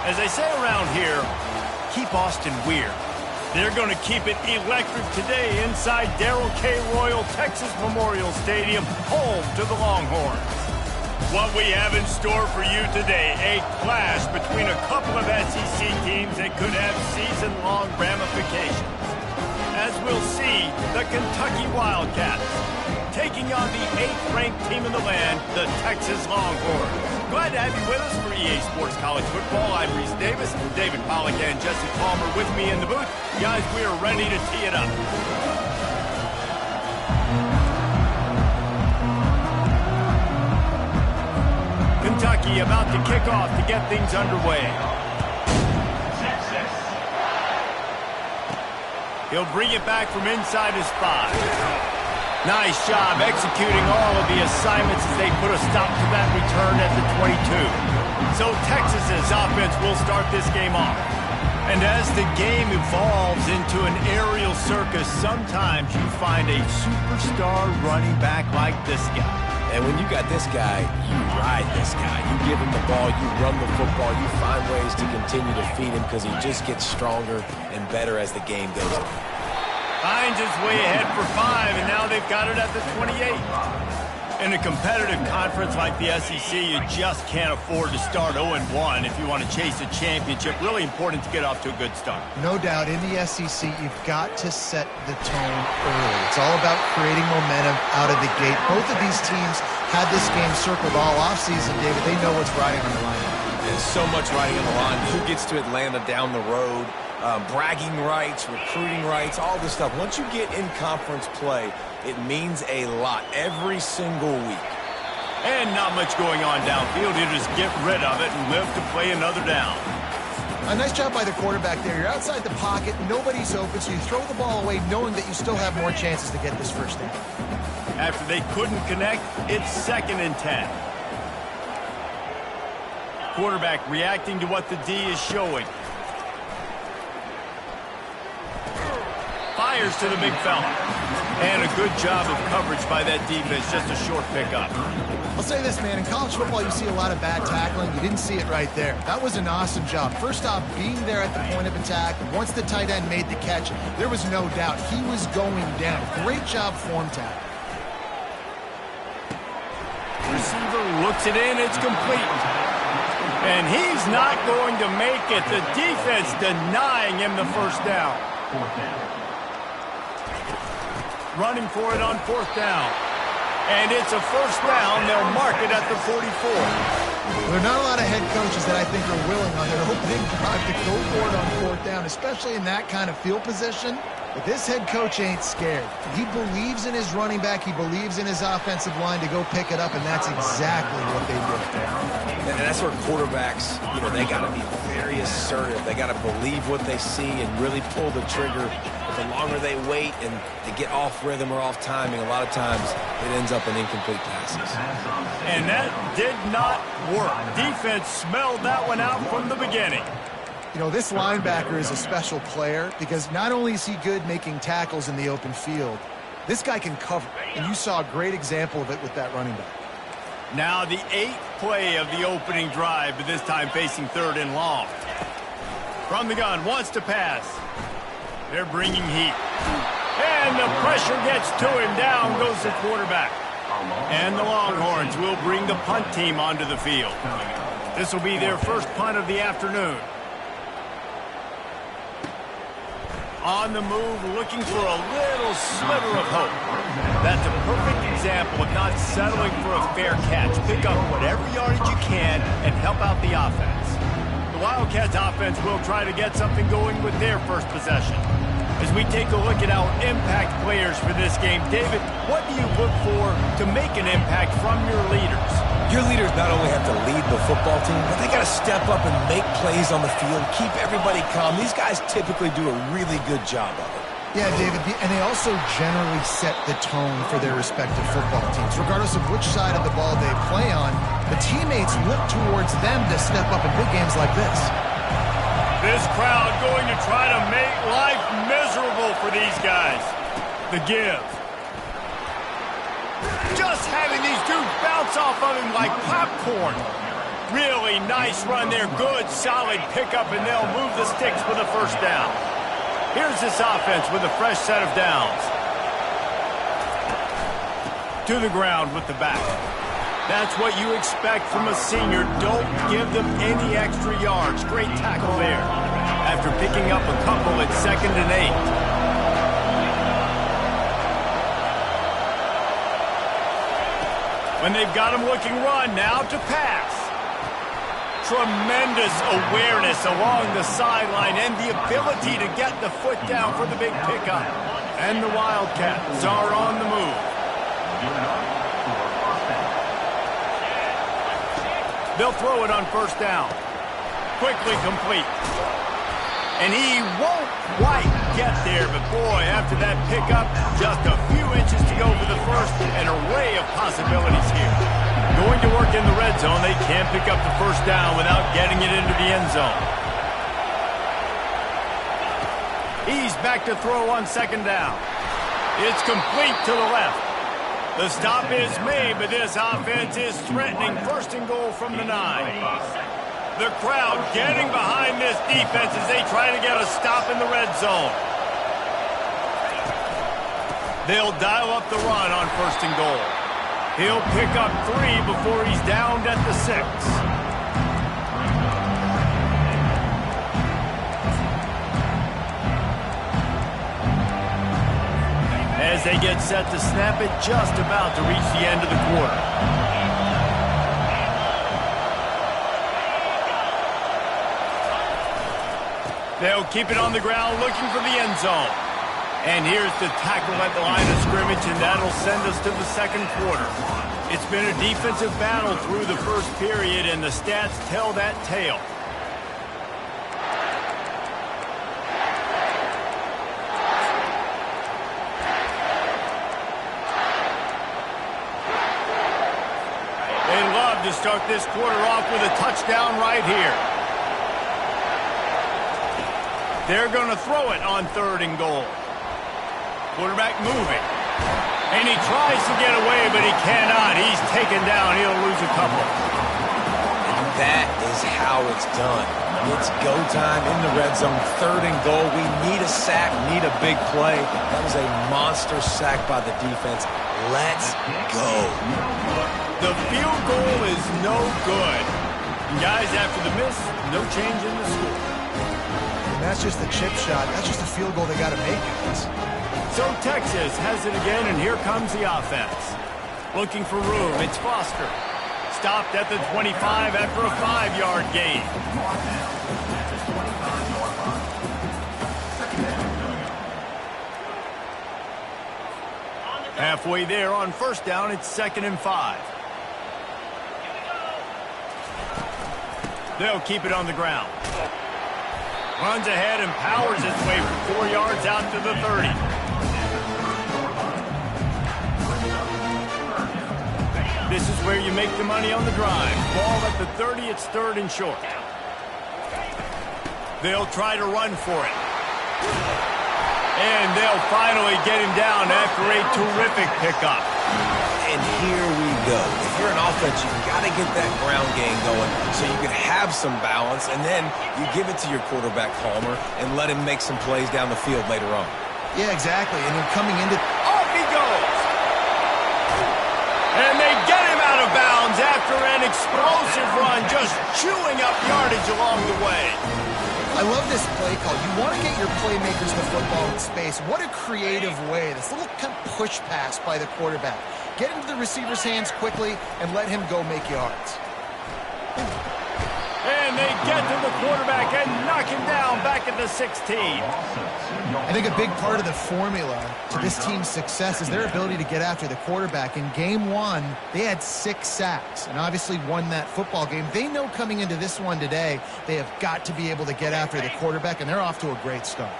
As they say around here, keep Austin weird. They're going to keep it electric today inside Darrell K. Royal Texas Memorial Stadium, home to the Longhorns. What we have in store for you today, a clash between a couple of SEC teams that could have season-long ramifications. As we'll see, the Kentucky Wildcats taking on the 8th-ranked team in the land, the Texas Longhorns. Glad to have you with us for EA Sports College Football. I'm Reese Davis, David Pollack and Jesse Palmer with me in the booth. Guys, we are ready to tee it up. Kentucky about to kick off to get things underway. He'll bring it back from inside his 5. Nice job executing all of the assignments as they put a stop to that return at the 22. So Texas's offense will start this game off. And as the game evolves into an aerial circus, sometimes you find a superstar running back like this guy. And when you got this guy, you ride this guy. You give him the ball, you run the football, you find ways to continue to feed him because he just gets stronger and better as the game goes on. Finds his way ahead for 5, and now they've got it at the 28. In a competitive conference like the SEC, you just can't afford to start 0-1 if you want to chase a championship. Really important to get off to a good start. No doubt, in the SEC, you've got to set the tone early. It's all about creating momentum out of the gate. Both of these teams had this game circled all offseason, David. They know what's riding on the line. There's so much riding on the line. Who gets to Atlanta down the road? Bragging rights, recruiting rights, all this stuff. Once you get in conference play, it means a lot every single week. And not much going on downfield. You just get rid of it and live to play another down. A nice job by the quarterback there. You're outside the pocket, nobody's open, so you throw the ball away knowing that you still have more chances to get this first down. After they couldn't connect, it's 2nd and 10. Quarterback reacting to what the D is showing. Fires to the big fella. And a good job of coverage by that defense. Just a short pickup. I'll say this, man. In college football, you see a lot of bad tackling. You didn't see it right there. That was an awesome job. First off, being there at the point of attack. Once the tight end made the catch, there was no doubt he was going down. Great job form tackle. Receiver looks it in. It's complete. And he's not going to make it. The defense denying him the first down. Running for it on 4th down. And it's a first down. They'll mark it at the 44. There are not a lot of head coaches that I think are willing on their opening drive to go for it on 4th down, especially in that kind of field position. But this head coach ain't scared. He believes in his running back. He believes in his offensive line to go pick it up, and that's exactly what they did. And that's where quarterbacks, they got to be very assertive. They got to believe what they see and really pull the trigger. But the longer they wait and they get off rhythm or off timing, a lot of times it ends up in incomplete passes. And that did not work. Defense smelled that one out from the beginning. You know, this linebacker is a special player because not only is he good making tackles in the open field, this guy can cover. And you saw a great example of it with that running back. Now the 8th play of the opening drive, but this time facing 3rd and long. From the gun, wants to pass. They're bringing heat. And the pressure gets to him. Down goes the quarterback. And the Longhorns will bring the punt team onto the field. This will be their first punt of the afternoon. On the move, looking for a little sliver of hope. That's a perfect example of not settling for a fair catch. Pick up whatever yardage you can and help out the offense. The Wildcats offense will try to get something going with their first possession. As we take a look at our impact players for this game, David, what do you look for to make an impact from your leaders? Your leaders not only have to lead the football team, but they got to step up and make plays on the field, keep everybody calm. These guys typically do a really good job of it. Yeah, David, and they also generally set the tone for their respective football teams. Regardless of which side of the ball they play on, the teammates look towards them to step up in big games like this. This crowd going to try to make life miserable for these guys. The give. Just having these dudes bounce off of him like popcorn. Really nice run there. Good, solid pickup, and they'll move the sticks for the first down. Here's this offense with a fresh set of downs. To the ground with the back. That's what you expect from a senior. Don't give them any extra yards. Great tackle there. After picking up a couple at 2nd and 8. When they've got him looking run, now to pass. Tremendous awareness along the sideline and the ability to get the foot down for the big pickup. And the Wildcats are on the move. They'll throw it on first down. Quickly complete. And he won't quite get there, but boy, after that pickup, just a few inches to go for the first. An array of possibilities here. Going to work in the red zone, they can't pick up the first down without getting it into the end zone. He's back to throw on 2nd down. It's complete to the left. The stop is made, but this offense is threatening 1st and goal from the 9. The crowd getting behind this defense as they try to get a stop in the red zone. They'll dial up the run on 1st and goal. He'll pick up 3 before he's downed at the 6. As they get set to snap it, just about to reach the end of the quarter. They'll keep it on the ground looking for the end zone. And here's the tackle at the line of scrimmage, and that'll send us to the 2nd quarter. It's been a defensive battle through the first period, and the stats tell that tale. They love to start this quarter off with a touchdown right here. They're going to throw it on 3rd and goal. Quarterback moving. And he tries to get away, but he cannot. He's taken down. He'll lose a couple. And that is how it's done. It's go time in the red zone. 3rd and goal. We need a sack, need a big play. That was a monster sack by the defense. Let's go. The field goal is no good. And guys, after the miss, no change in the score. And that's just the chip shot. That's just a field goal they got to make, guys. So Texas has it again, and here comes the offense. Looking for room, it's Foster. Stopped at the 25 after a 5-yard gain. Halfway there on 1st down, it's 2nd and 5. They'll keep it on the ground. Runs ahead and powers its way for 4 yards out to the 30. This is where you make the money on the drive. Ball at the 30, it's 3rd and short. They'll try to run for it. And they'll finally get him down after a terrific pickup. And here we go. If you're an offense, you've got to get that ground game going so you can have some balance, and then you give it to your quarterback, Palmer, and let him make some plays down the field later on. Yeah, exactly. And then coming into... Off he goes! And they get him out of bounds after an explosive run, just chewing up yardage along the way. I love this play call. You want to get your playmakers the football in space. What a creative way. This little kind of push pass by the quarterback. Get into the receiver's hands quickly and let him go make yards. And they get to the quarterback and knock him down back at the 16. I think a big part of the formula to this team's success is their ability to get after the quarterback. In game 1, they had 6 sacks and obviously won that football game. They know coming into this one today, they have got to be able to get after the quarterback, and they're off to a great start.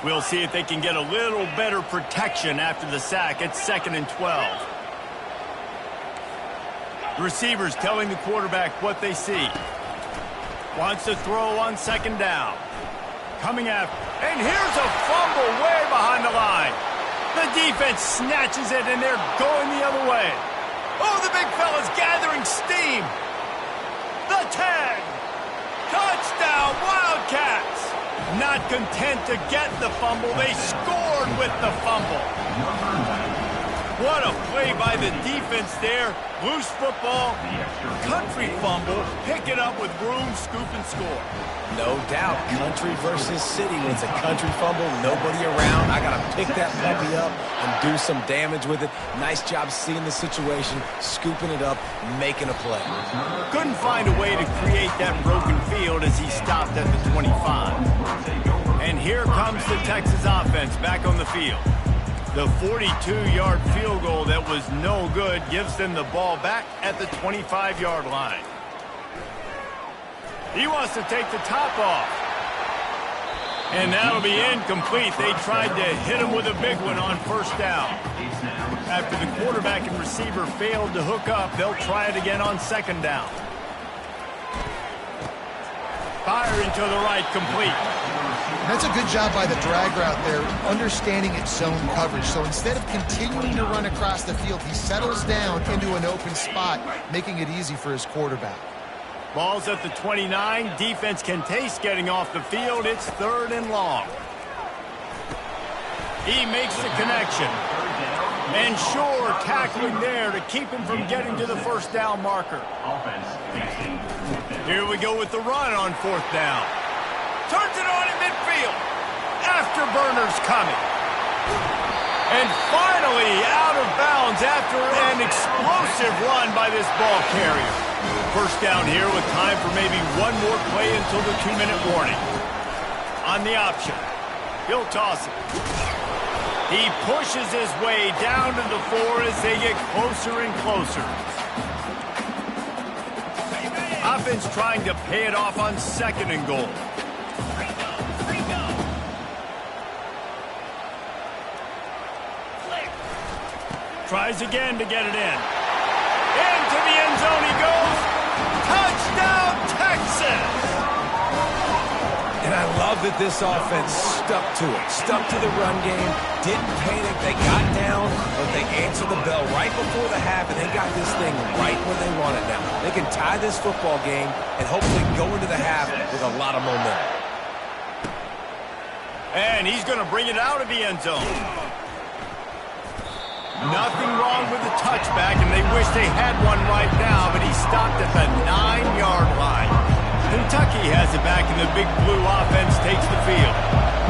We'll see if they can get a little better protection after the sack. It's 2nd and 12. The receivers telling the quarterback what they see. Wants to throw on 2nd down. Coming after. And here's a fumble way behind the line. The defense snatches it, and they're going the other way. Oh, the big fella's gathering steam. 10. Touchdown, Wildcats! Not content to get the fumble, they scored with the fumble. What a play by the defense there. Loose football, country fumble, pick it up with room, scoop, and score. No doubt, country versus city. When it's a country fumble, nobody around. I got to pick that puppy up and do some damage with it. Nice job seeing the situation, scooping it up, making a play. Couldn't find a way to create that broken field as he stopped at the 25. And here comes the Texas offense back on the field. The 42-yard field goal that was no good gives them the ball back at the 25-yard line. He wants to take the top off. And that'll be incomplete. They tried to hit him with a big one on first down. After the quarterback and receiver failed to hook up, they'll try it again on second down. Firing to the right, complete. That's a good job by the drag route there, understanding its zone coverage. So instead of continuing to run across the field, he settles down into an open spot, making it easy for his quarterback. Ball's at the 29. Defense can taste getting off the field. It's 3rd and long. He makes the connection. And sure, tackling there to keep him from getting to the first down marker. Here we go with the run on 4th down. Turns it on in midfield. Afterburner's coming. And finally out of bounds after an explosive run by this ball carrier. First down here with time for maybe one more play until the 2-minute warning. On the option, he'll toss it. He pushes his way down to the 4 as they get closer and closer. Offense trying to pay it off on 2nd and goal. Tries again to get it in. Into the end zone he goes. Touchdown, Texas! And I love that this offense stuck to it, stuck to the run game, didn't panic. They got down, but they answered the bell right before the half, and they got this thing right where they want it now. They can tie this football game and hopefully go into the half with a lot of momentum. And he's going to bring it out of the end zone. Nothing wrong with the touchback, and they wish they had one right now, but he stopped at the 9-yard line. Kentucky has it back, and the Big Blue offense takes the field.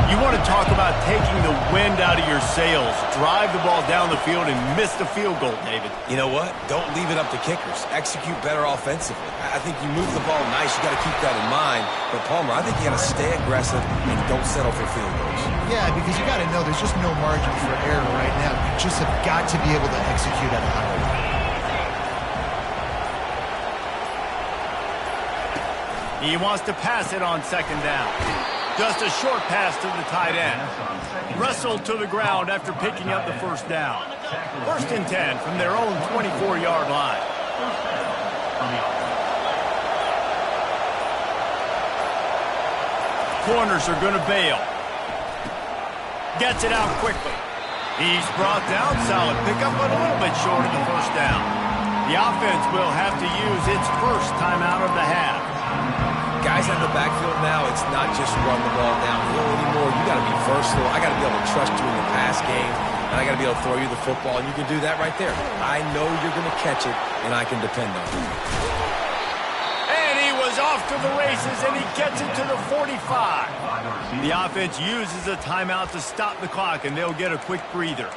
You want to talk about taking the wind out of your sails. Drive the ball down the field and miss the field goal, David. You know what? Don't leave it up to kickers. Execute better offensively. I think you move the ball nice. You got to keep that in mind. But, Palmer, I think you got to stay aggressive and don't settle for field goals. Yeah, because you got to know there's just no margin for error right now. You just have got to be able to execute at a high level. He wants to pass it on 2nd down. Just a short pass to the tight end. Wrestled to the ground after picking up the first down. 1st and 10 from their own 24-yard line. Corners are going to bail. Gets it out quickly. He's brought down. Solid pickup, but a little bit short of the first down. The offense will have to use its first timeout of the half. Guys out of the backfield now, it's not just run the ball downhill anymore. You got to be versatile. I got to be able to trust you in the pass game, and I got to be able to throw you the football, and you can do that right there. I know you're going to catch it, and I can depend on you. And he was off to the races, and he gets it to the 45. The offense uses a timeout to stop the clock, and they'll get a quick breather.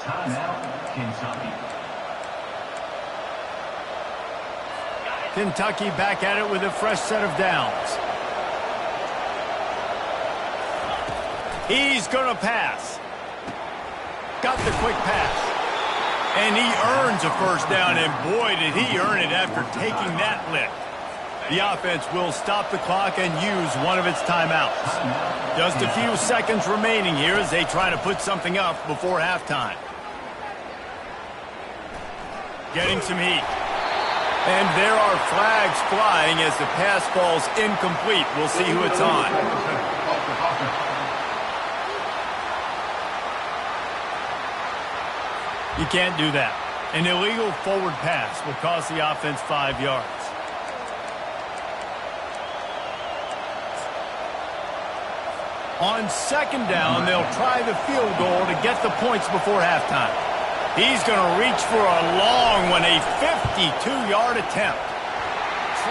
Timeout, Kentucky. Kentucky back at it with a fresh set of downs. He's going to pass. Got the quick pass. And he earns a first down, and boy, did he earn it after taking that lick. The offense will stop the clock and use one of its timeouts. Just a few seconds remaining here as they try to put something up before halftime. Getting some heat. And there are flags flying as the pass falls incomplete. We'll see who it's on. You can't do that. An illegal forward pass will cost the offense 5 yards. On second down, they'll try the field goal to get the points before halftime. He's going to reach for a long one, a 52-yard attempt.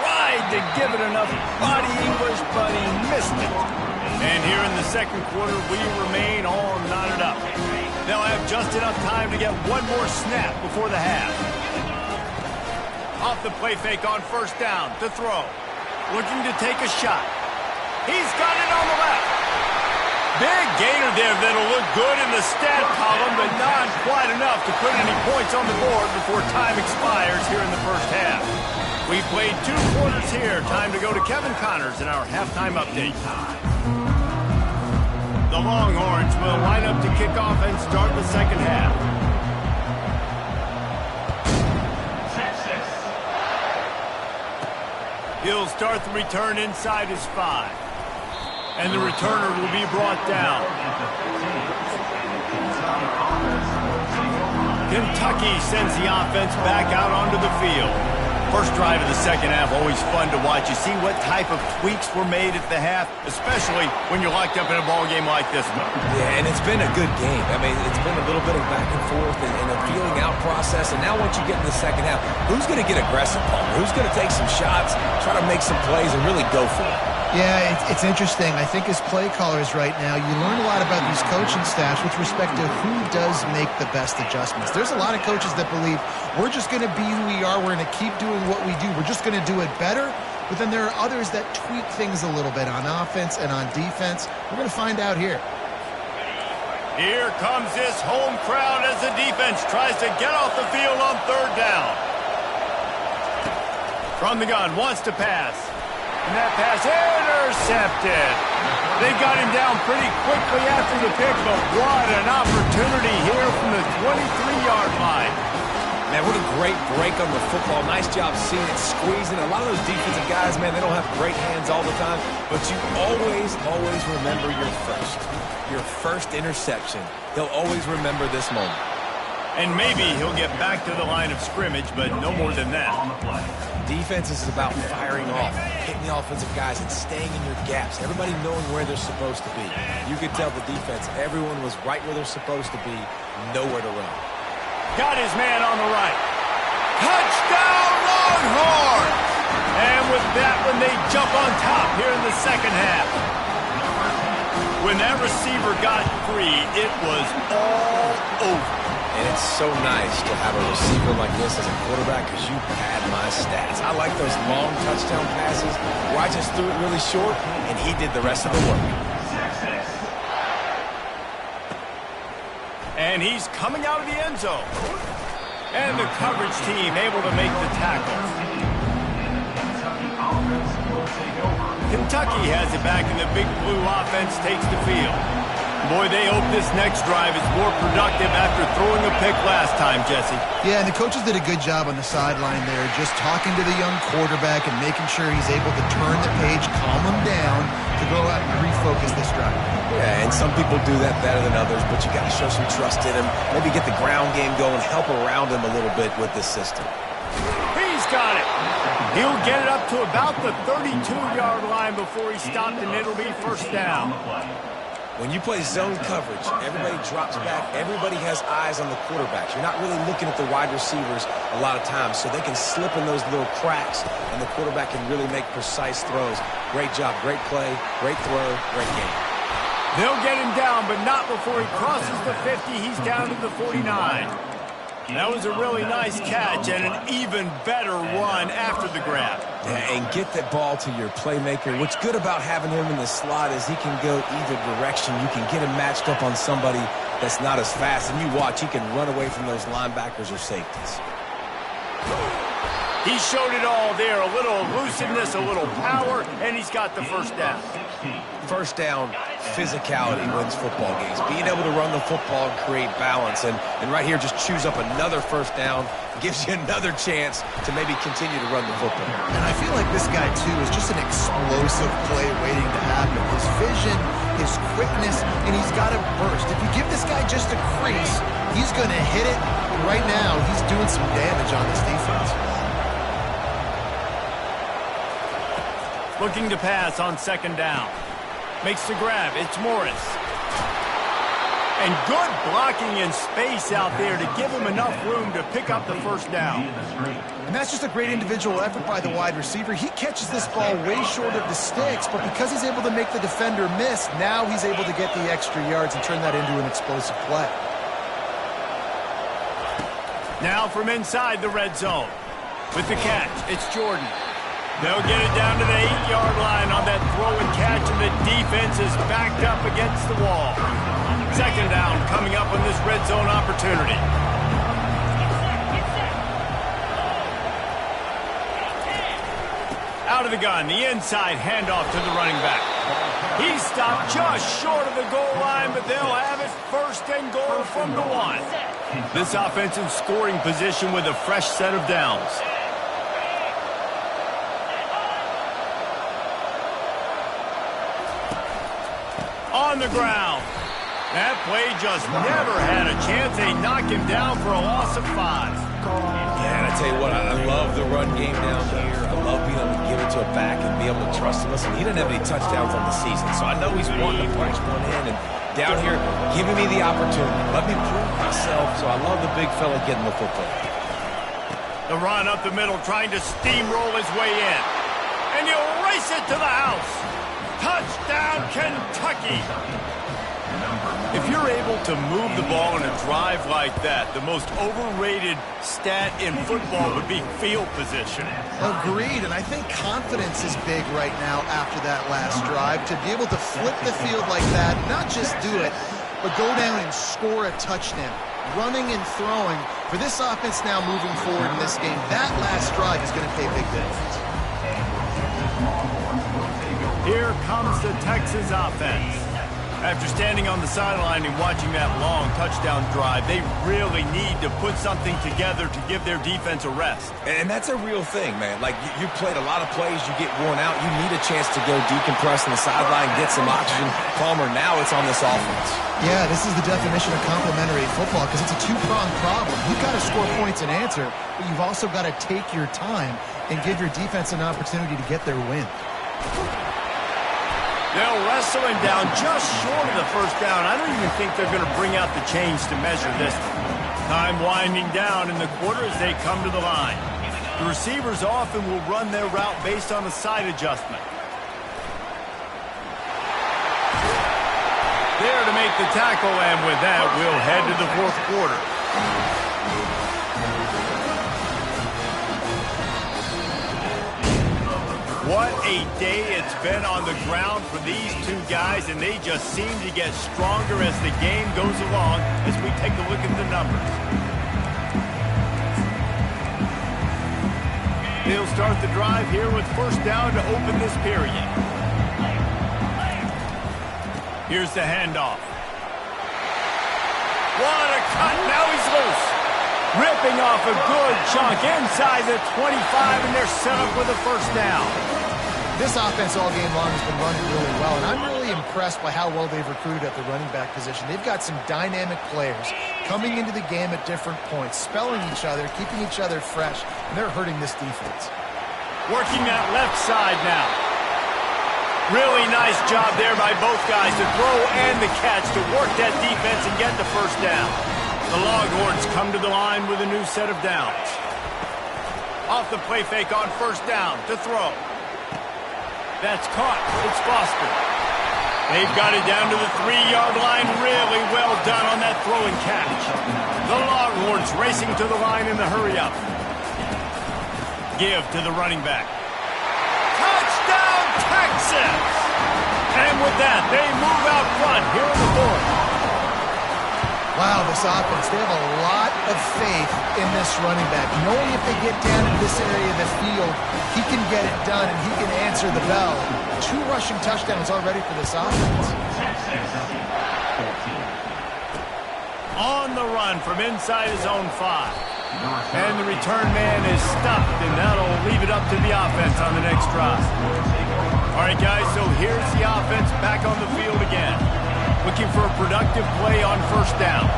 Tried to give it enough body English, but he missed it. And here in the second quarter, we remain all knotted up. They'll have just enough time to get one more snap before the half. Off the play fake on first down to throw. Looking to take a shot. He's got it on the left. Big gainer there that'll look good in the stat column, but not quite enough to put any points on the board before time expires here in the first half. We've played 2 quarters here. Time to go to Kevin Connors in our halftime update. The Longhorns will line up to kick off and start the second half. He'll start the return inside his 5. And the returner will be brought down. Kentucky sends the offense back out onto the field. First drive of the second half, always fun to watch. You see what type of tweaks were made at the half, especially when you're locked up in a ball game like this one. Yeah, and it's been a good game. I mean, it's been a little bit of back and forth and a feeling out process. And now once you get in the second half, who's going to get aggressive, Palmer? Who's going to take some shots, try to make some plays, and really go for it? Yeah, it's interesting. I think as play callers right now, you learn a lot about these coaching staffs with respect to who does make the best adjustments. There's a lot of coaches that believe we're just going to be who we are. We're going to keep doing what we do. We're just going to do it better. But then there are others that tweak things a little bit on offense and on defense. We're going to find out here. Here comes this home crowd as the defense tries to get off the field on third down. From the gun, wants to pass. And that pass intercepted. They got him down pretty quickly after the pick, but what an opportunity here from the 23-yard line. Man, what a great break on the football. Nice job seeing it, squeezing. A lot of those defensive guys, man, they don't have great hands all the time, but you always remember your first interception. He'll always remember this moment. And maybe he'll get back to the line of scrimmage, but no more than that. Defense is about firing off, hitting the offensive guys, and staying in your gaps. Everybody knowing where they're supposed to be. You could tell the defense, everyone was right where they're supposed to be, nowhere to run. Got his man on the right. Touchdown, Longhorns! And with that one, they jump on top here in the second half. When that receiver got free, it was all over. And it's so nice to have a receiver like this as a quarterback because you pad my stats. I like those long touchdown passes where I just threw it really short and he did the rest of the work. And he's coming out of the end zone. And the coverage team able to make the tackle. Kentucky has it back and the Big Blue offense takes the field. Boy, they hope this next drive is more productive after throwing a pick last time, Jesse. Yeah, and the coaches did a good job on the sideline there, just talking to the young quarterback and making sure he's able to turn the page, calm him down to go out and refocus this drive. Yeah, and some people do that better than others, but you got to show some trust in him, maybe get the ground game going, help around him a little bit with this system. He's got it. He'll get it up to about the 32-yard line before he stopped, and it'll be first down. When you play zone coverage, everybody drops back. Everybody has eyes on the quarterbacks. You're not really looking at the wide receivers a lot of times, so they can slip in those little cracks, and the quarterback can really make precise throws. Great job, great play, great throw, great game. They'll get him down, but not before he crosses the 50. He's down to the 49. That was a really nice catch and an even better run after the grab. Yeah, and get that ball to your playmaker. What's good about having him in the slot is he can go either direction. You can get him matched up on somebody that's not as fast. And you watch, he can run away from those linebackers or safeties. He showed it all there. A little elusiveness, a little power, and he's got the first down. First down, physicality wins football games. Being able to run the football and create balance. And right here, just choose up another first down. Gives you another chance to maybe continue to run the football. And I feel like this guy, too, is just an explosive play waiting to happen. His vision, his quickness, and he's got a burst. If you give this guy just a crease, he's going to hit it. And right now, he's doing some damage on this defense. Looking to pass on second down. Makes the grab. It's Morris. And good blocking in space out there to give him enough room to pick up the first down. And that's just a great individual effort by the wide receiver. He catches this ball way short of the sticks, but because he's able to make the defender miss, now he's able to get the extra yards and turn that into an explosive play. Now from inside the red zone. With the catch, it's Jordan. They'll get it down to the 8-yard line on that throw and catch, and the defense is backed up against the wall. Second down coming up on this red zone opportunity. Out of the gun, the inside handoff to the running back. He stopped just short of the goal line, but they'll have it first and goal from the 1. This offensive scoring position with a fresh set of downs. On the ground. That play just never had a chance. They knock him down for a loss of 5. Yeah, and I tell you what, I love the run game down here. I love being able to give it to a back and be able to trust him. Listen, he didn't have any touchdowns on the season, so I know he's wanting to punch one in. And down here, giving me the opportunity. Let me prove myself, so I love the big fella getting the football. The run up the middle, trying to steamroll his way in. And he'll race it to the house. Touchdown, Kentucky! If you're able to move the ball in a drive like that, the most overrated stat in football would be field position. Agreed, and I think confidence is big right now after that last drive. To be able to flip the field like that, not just do it, but go down and score a touchdown. Running and throwing, for this offense now moving forward in this game, that last drive is going to pay big dividends. Here comes the Texas offense. After standing on the sideline and watching that long touchdown drive, they really need to put something together to give their defense a rest. And that's a real thing, man. Like, you played a lot of plays, you get worn out, you need a chance to go decompress on the sideline, get some oxygen. Palmer, now it's on this offense. Yeah, this is the definition of complementary football because it's a two-pronged problem. You've got to score points and answer, but you've also got to take your time and give your defense an opportunity to get their win. They'll wrestle him down just short of the first down. I don't even think they're going to bring out the chains to measure this. Time winding down in the quarter as they come to the line. The receivers often will run their route based on a side adjustment. There to make the tackle, and with that, we'll head to the fourth quarter. What a day it's been on the ground for these two guys, and they just seem to get stronger as the game goes along as we take a look at the numbers. They'll start the drive here with first down to open this period. Here's the handoff. What a cut! Now he's loose. Ripping off a good chunk inside the 25, and they're set up with a first down. This offense all game long has been running really well, and I'm really impressed by how well they've recruited at the running back position. They've got some dynamic players coming into the game at different points, spelling each other, keeping each other fresh, and they're hurting this defense. Working that left side now. Really nice job there by both guys to throw and the catch to work that defense and get the first down. The Longhorns come to the line with a new set of downs. Off the play fake on first down to throw. That's caught. It's Foster. They've got it down to the 3-yard line. Really well done on that throw and catch. The Longhorns racing to the line in the hurry-up. Give to the running back. Touchdown, Texas! And with that, they move out front here in the fourth. Wow, this offense, they have a lot of faith in this running back. Knowing if they get down in this area of the field, he can get it done and he can answer the bell. 2 rushing touchdowns already for this offense. On the run from inside his own 5. And the return man is stuffed, and that'll leave it up to the offense on the next drive. All right, guys, so here's the offense back on the field again. Looking for a productive play on first down.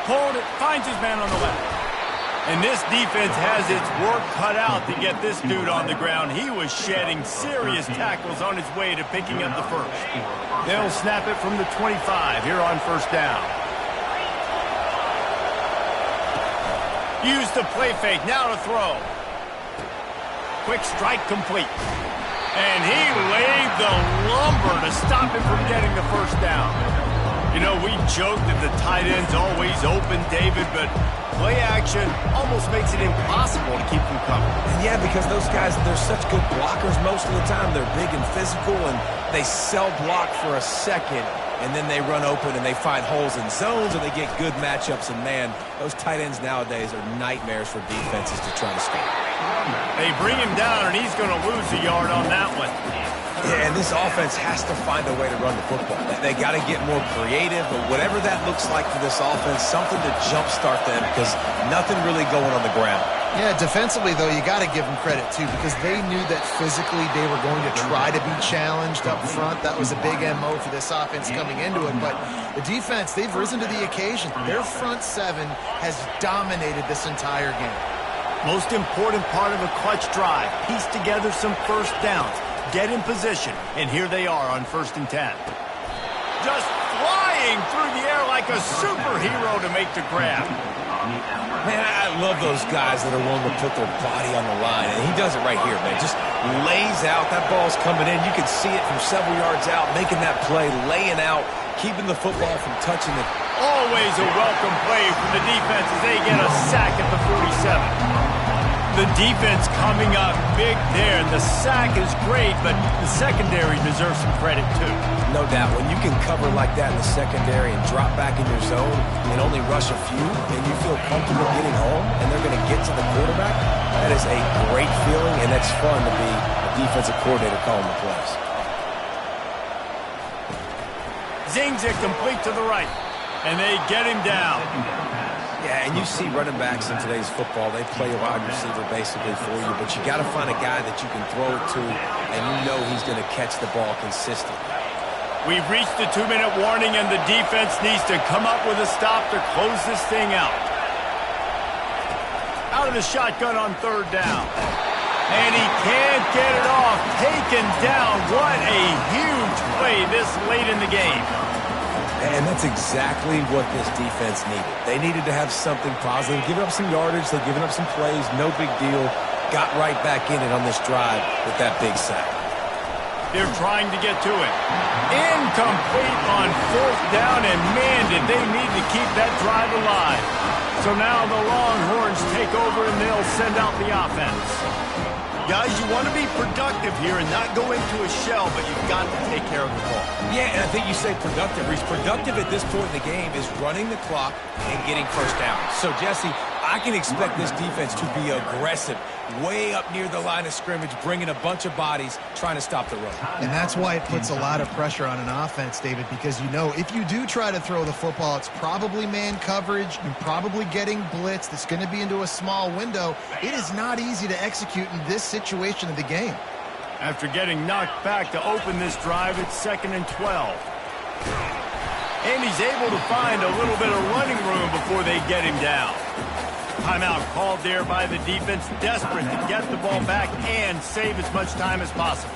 Hold it, finds his man on the left. And this defense has its work cut out to get this dude on the ground. He was shedding serious tackles on his way to picking up the first. They'll snap it from the 25 here on first down. Use the play fake, now to throw. Quick strike complete. And he laid the lumber to stop him from getting the first down. You know, we joked that the tight end's always open, David, but play action almost makes it impossible to keep them covered. Yeah, because those guys, they're such good blockers most of the time. They're big and physical, and they sell block for a second, and then they run open and they find holes in zones, or they get good matchups. And, man, those tight ends nowadays are nightmares for defenses to try to stop. They bring him down, and he's going to lose a yard on that one. Yeah, and this offense has to find a way to run the football. They got to get more creative, but whatever that looks like for this offense, something to jumpstart them, because nothing really going on the ground. Yeah, defensively, though, you got to give them credit, too, because they knew that physically they were going to try to be challenged up front. That was a big MO for this offense coming into it. But the defense, they've risen to the occasion. Their front seven has dominated this entire game. Most important part of a clutch drive, piece together some first downs, get in position, and here they are on 1st and 10. Just flying through the air like a superhero to make the grab. Man, I love those guys that are willing to put their body on the line, and he does it right here, man. Just lays out. That ball's coming in. You can see it from several yards out, making that play, laying out, keeping the football from touching it. Always a welcome play from the defense as they get a sack at the 47. The defense coming up big there. The sack is great, but the secondary deserves some credit, too. No doubt. When you can cover like that in the secondary and drop back in your zone and only rush a few, and you feel comfortable getting home, and they're going to get to the quarterback, that is a great feeling, and it's fun to be a defensive coordinator calling the plays. Zings it complete to the right, and they get him down. Yeah, and you see running backs in today's football, they play a wide receiver basically for you, but you got to find a guy that you can throw it to, and you know he's going to catch the ball consistently. We've reached the 2-minute warning, and the defense needs to come up with a stop to close this thing out. Out of the shotgun on 3rd down. And he can't get it off. Taken down. What a huge play this late in the game. And that's exactly what this defense needed. They needed to have something positive. Giving up some yardage, they're giving up some plays, no big deal. Got right back in it on this drive with that big sack. They're trying to get to it. Incomplete on 4th down, and man, did they need to keep that drive alive. So now the Longhorns take over, and they'll send out the offense. Guys, you want to be productive here and not go into a shell, but you've got to take care of the ball. Yeah, and I think you say productive. Reese, productive at this point in the game is running the clock and getting first down. So, Jesse, I can expect this defense to be aggressive, way up near the line of scrimmage, bringing a bunch of bodies, trying to stop the run. And that's why it puts a lot of pressure on an offense, David, because you know if you do try to throw the football, it's probably man coverage. You're probably getting blitz. That's going to be into a small window. It is not easy to execute in this situation of the game. After getting knocked back to open this drive, it's 2nd and 12. And he's able to find a little bit of running room before they get him down. Timeout called there by the defense, desperate to get the ball back and save as much time as possible.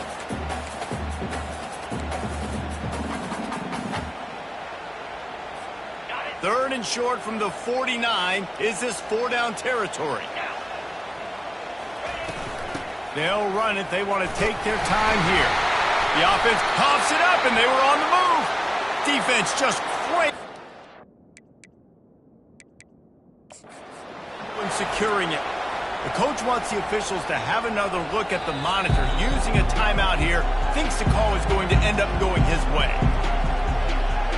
Third and short from the 49. Is this 4-down territory? They'll run it. They want to take their time here. The offense pops it up, and they were on the move. Defense just great. When securing it. The coach wants the officials to have another look at the monitor. Using a timeout here, thinks the call is going to end up going his way.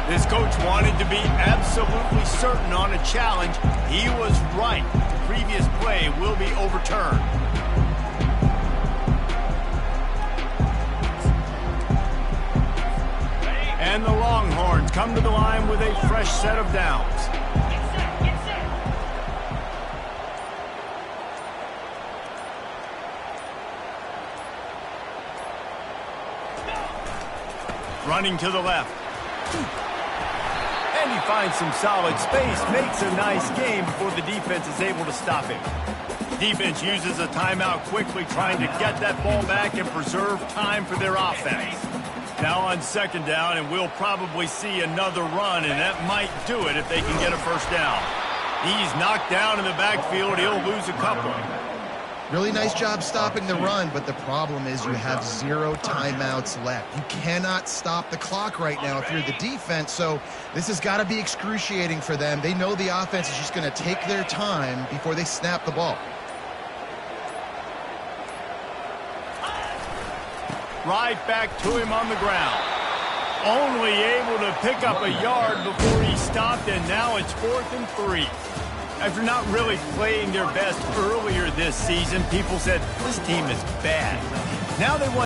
This coach wanted to be absolutely certain on a challenge. He was right. The previous play will be overturned. And the Longhorns come to the line with a fresh set of downs. Running to the left. And And he finds some solid space, makes a nice game before the defense is able to stop him. Defense uses a timeout quickly, trying to get that ball back and preserve time for their offense. Now on second down, and we'll probably see another run, and that might do it if they can get a first down. He's knocked down in the backfield. He'll lose a couple. Really nice job stopping the run, but the problem is you have 0 timeouts left. You cannot stop the clock right now if you're the defense, so this has got to be excruciating for them. They know the offense is just going to take their time before they snap the ball. Right back to him on the ground. Only able to pick up a yard before he stopped, and now it's 4th and 3. After not really playing their best earlier this season, people said, this team is bad. Now they want